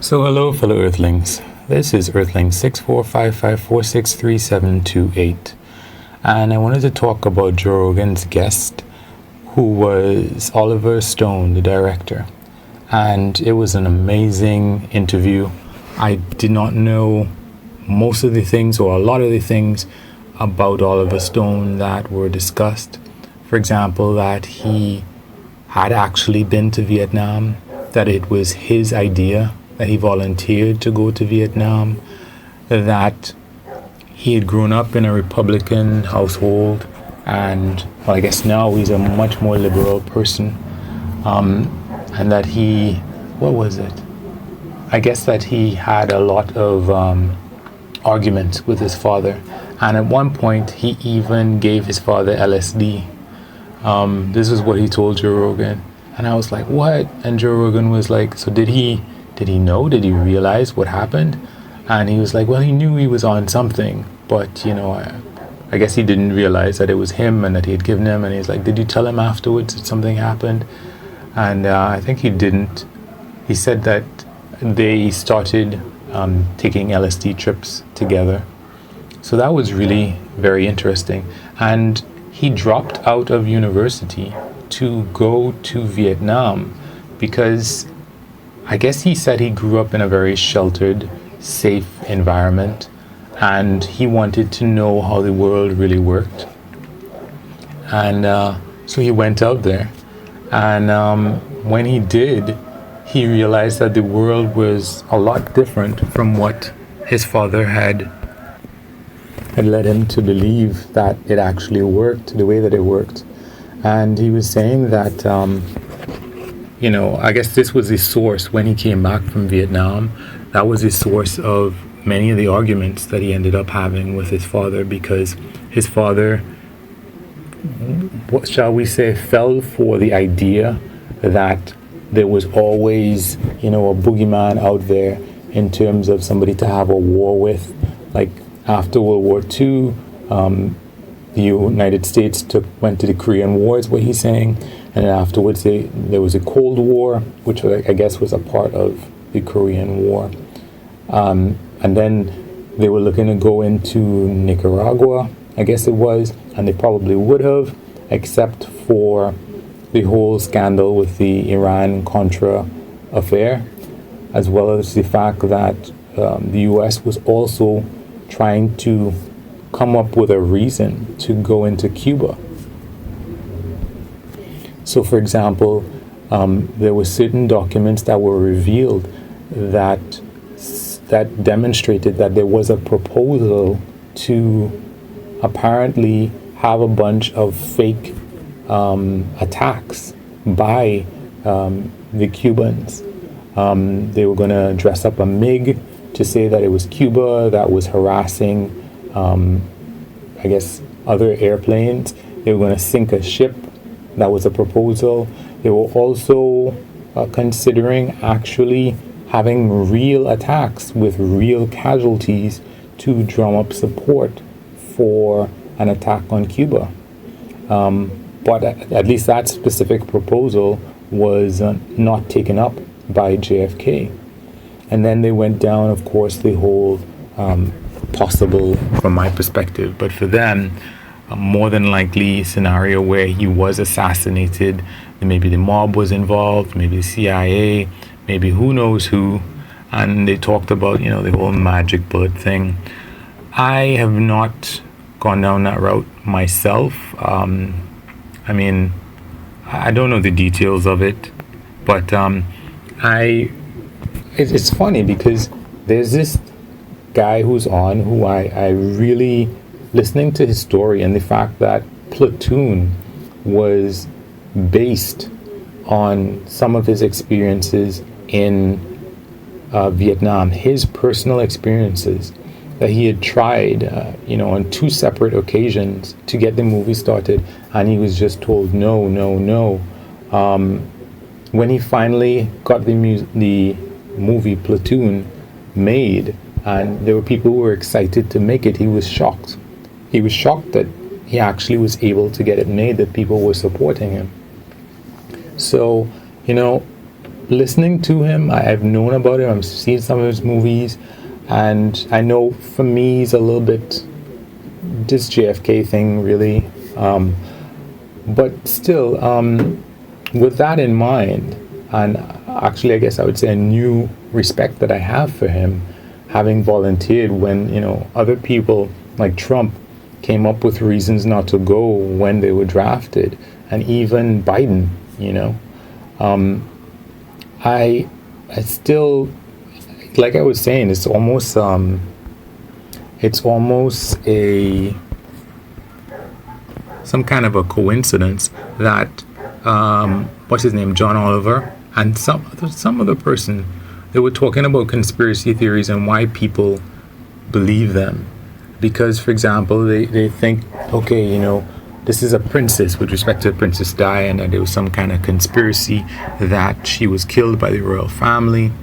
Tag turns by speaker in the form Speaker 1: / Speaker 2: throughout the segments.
Speaker 1: So hello fellow Earthlings, this is Earthling 6455463728, and I wanted to talk about Joe Rogan's guest, who was Oliver Stone, the director, and it was an amazing interview. I did not know most of the things, or a lot of the things, about Oliver Stone that were discussed. For example, that he had actually been to Vietnam, that it was his idea, that he volunteered to go to Vietnam, that he had grown up in a Republican household, and well, I guess now he's a much more liberal person, and that he, what was it? I guess that he had a lot of arguments with his father, and at one point he even gave his father LSD. This is what he told Joe Rogan, and I was like, what? And Joe Rogan was like, so did he know? Did he realize what happened? And he was like, well, he knew he was on something, but I guess he didn't realize that it was him and that he had given him. And he's like, did you tell him afterwards that something happened? And I think he didn't. He said that they started taking LSD trips together. So that was really very interesting. And he dropped out of university to go to Vietnam because I guess he said he grew up in a very sheltered, safe environment, and he wanted to know how the world really worked. And so he went out there, and when he did, he realized that the world was a lot different from what his father had led him to believe that it actually worked the way that it worked. And he was saying that I guess this was the source when he came back from Vietnam. That was the source of many of the arguments that he ended up having with his father, because his father, what shall we say, fell for the idea that there was always, a boogeyman out there in terms of somebody to have a war with. Like after World War II, the United States went to the Korean War, is what he's saying. And then afterwards, there was a Cold War, which I guess was a part of the Korean War. And then they were looking to go into Nicaragua, I guess it was, and they probably would have, except for the whole scandal with the Iran-Contra affair, as well as the fact that the U.S. was also trying to come up with a reason to go into Cuba. So, for example, there were certain documents that were revealed that demonstrated that there was a proposal to apparently have a bunch of fake attacks by the Cubans. They were going to dress up a MiG to say that it was Cuba that was harassing, I guess, other airplanes. They were going to sink a ship. That was a proposal. They were also considering actually having real attacks with real casualties to drum up support for an attack on Cuba. But at least that specific proposal was not taken up by JFK. And then they went down, of course, the whole possible, from my perspective, but for them, more than likely scenario where he was assassinated. Maybe the mob was involved, maybe the CIA, maybe who knows who. And they talked about, the whole magic bullet thing. I have not gone down that route myself. I don't know the details of it, but it's funny because there's this guy who's on who I really, listening to his story and the fact that Platoon was based on some of his experiences in Vietnam, his personal experiences, that he had tried, on 2 separate occasions to get the movie started, and he was just told no. When he finally got the movie Platoon made, and there were people who were excited to make it, he was shocked. He was shocked that he actually was able to get it made, that people were supporting him. So, listening to him, I've known about him, I've seen some of his movies, and I know for me he's a little bit this JFK thing really, but still, with that in mind, and actually I guess I would say a new respect that I have for him, having volunteered when other people like Trump came up with reasons not to go when they were drafted, and even Biden, I still, like I was saying, it's almost a some kind of a coincidence that what's his name, John Oliver, and some other person, they were talking about conspiracy theories and why people believe them. Because, for example, they think, okay, this is a princess with respect to Princess Diana, and there was some kind of conspiracy that she was killed by the royal family.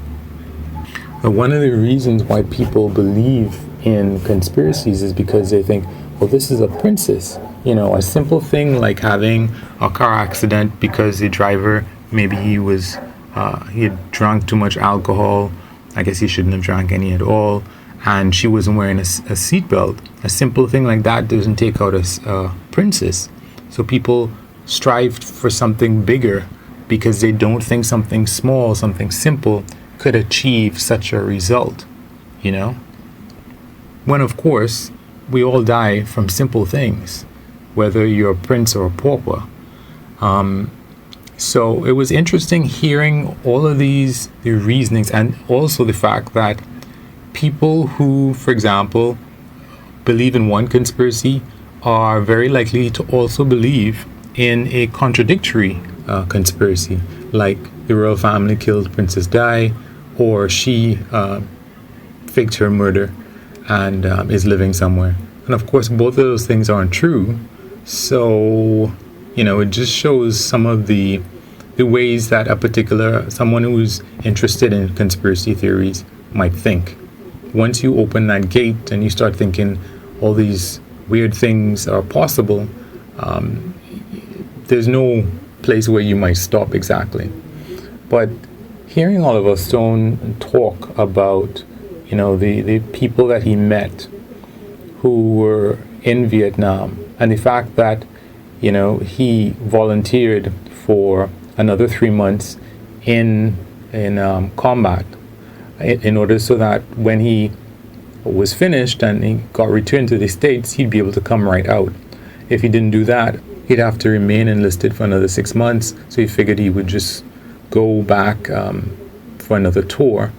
Speaker 1: But one of the reasons why people believe in conspiracies is because they think, well, this is a princess. A simple thing like having a car accident because the driver, maybe he had drunk too much alcohol. I guess he shouldn't have drank any at all. And she wasn't wearing a seatbelt. A simple thing like that doesn't take out a princess. So people strive for something bigger because they don't think something small, something simple could achieve such a result, When, of course, we all die from simple things, whether you're a prince or a pauper. So it was interesting hearing all of the reasonings, and also the fact that people who, for example, believe in one conspiracy are very likely to also believe in a contradictory conspiracy, like the royal family killed Princess Di, or she faked her murder and is living somewhere. And of course, both of those things aren't true. So, it just shows some of the ways that someone who's interested in conspiracy theories might think. Once you open that gate and you start thinking all these weird things are possible, there's no place where you might stop exactly. But hearing Oliver Stone talk about, the people that he met who were in Vietnam, and the fact that, he volunteered for another 3 months in combat, in order so that when he was finished and he got returned to the States, he'd be able to come right out. If he didn't do that, he'd have to remain enlisted for another 6 months. So he figured he would just go back for another tour.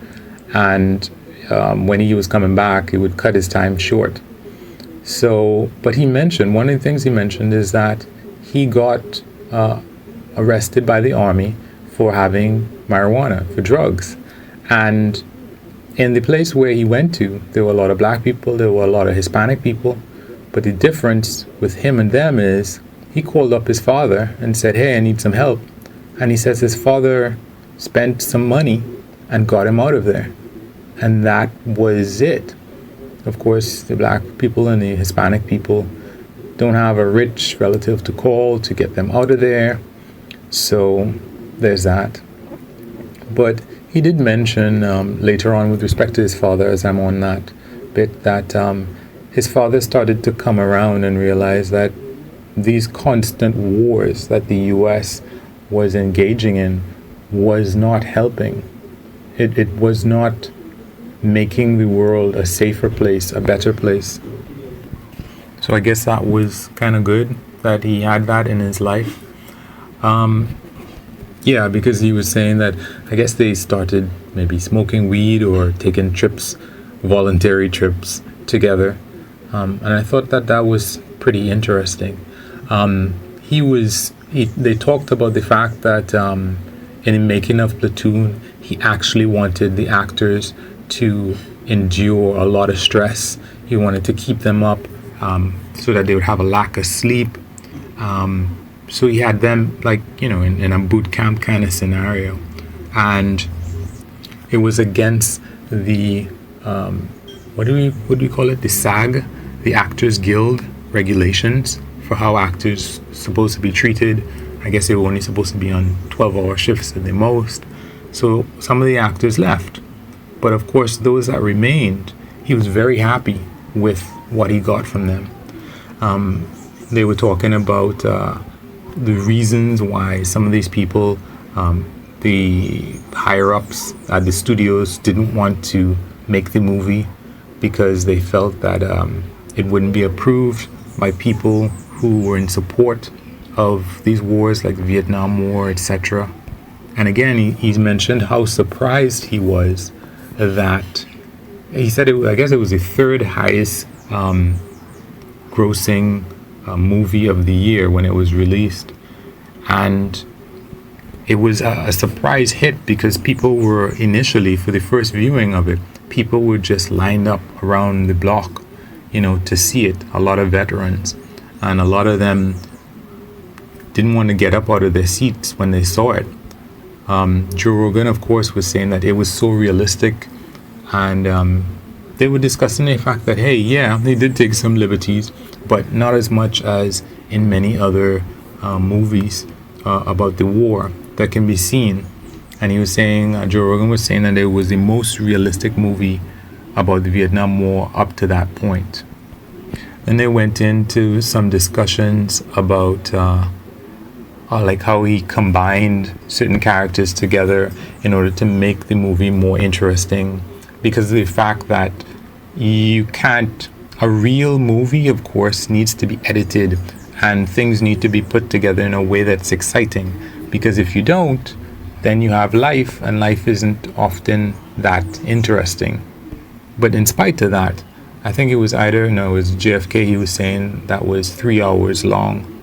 Speaker 1: And when he was coming back, he would cut his time short. So, but one of the things he mentioned is that he got arrested by the army for having marijuana, for drugs. And in the place where he went to, there were a lot of black people, there were a lot of Hispanic people. But the difference with him and them is he called up his father and said, hey, I need some help. And he says his father spent some money and got him out of there. And that was it. Of course, the black people and the Hispanic people don't have a rich relative to call to get them out of there. So there's that. But he did mention later on with respect to his father, as I'm on that bit, that his father started to come around and realize that these constant wars that the U.S. was engaging in was not helping. It was not making the world a safer place, a better place. So I guess that was kind of good that he had that in his life. Yeah, because he was saying that I guess they started maybe smoking weed or taking trips, voluntary trips together. And I thought that was pretty interesting. They talked about the fact that in the making of Platoon, he actually wanted the actors to endure a lot of stress. He wanted to keep them up so that they would have a lack of sleep. So he had them in a boot camp kind of scenario. And it was against the, what do we call it? The SAG, the Actors Guild regulations for how actors supposed to be treated. I guess they were only supposed to be on 12-hour shifts at the most. So some of the actors left. But of course, those that remained, he was very happy with what he got from them. They were talking about the reasons why some of these people, the higher ups at the studios, didn't want to make the movie because they felt that it wouldn't be approved by people who were in support of these wars like the Vietnam War, etc. And again, he's mentioned how surprised he was that he said I guess it was the third highest grossing movie of the year when it was released, and it was a surprise hit because people were initially, for the first viewing of it, people were just lined up around the block, to see it. A lot of veterans, and a lot of them didn't want to get up out of their seats when they saw it. Joe Rogan, of course, was saying that it was so realistic, and they were discussing the fact that, hey, yeah, they did take some liberties, but not as much as in many other movies about the war that can be seen. And he was saying, Joe Rogan was saying that it was the most realistic movie about the Vietnam War up to that point. Then they went into some discussions about like how he combined certain characters together in order to make the movie more interesting, because of the fact that you can't, a real movie, of course, needs to be edited and things need to be put together in a way that's exciting, because if you don't, then you have life, and life isn't often that interesting. But in spite of that, I think it was it was JFK, he was saying that was 3 hours long.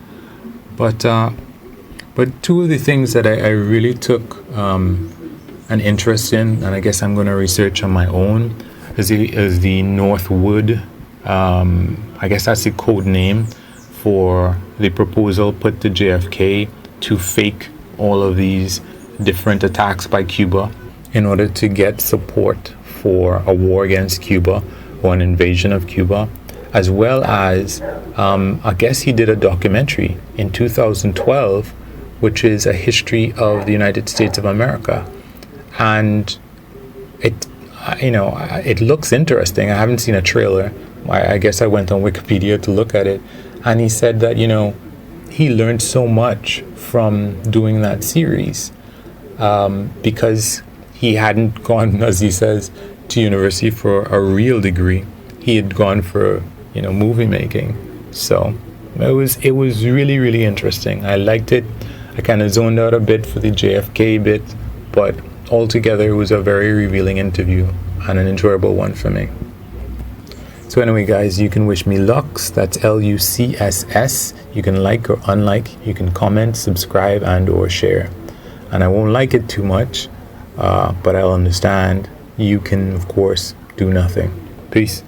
Speaker 1: But two of the things that I really took an interest in, and I guess I'm going to research on my own, is the Northwood. I guess that's the code name for the proposal put to JFK to fake all of these different attacks by Cuba in order to get support for a war against Cuba or an invasion of Cuba, as well as I guess he did a documentary in 2012, which is a history of the United States of America, and it looks interesting. I haven't seen a trailer. I guess I went on Wikipedia to look at it, and he said that he learned so much from doing that series, because he hadn't gone, as he says, to university for a real degree. He had gone for movie making. So it was really, really interesting. I liked it. I kind of zoned out a bit for the JFK bit, but altogether it was a very revealing interview and an enjoyable one for me. So anyway, guys, you can wish me Lux. That's LUCSS. You can like or unlike. You can comment, subscribe, and or share. And I won't like it too much, but I'll understand. You can, of course, do nothing. Peace.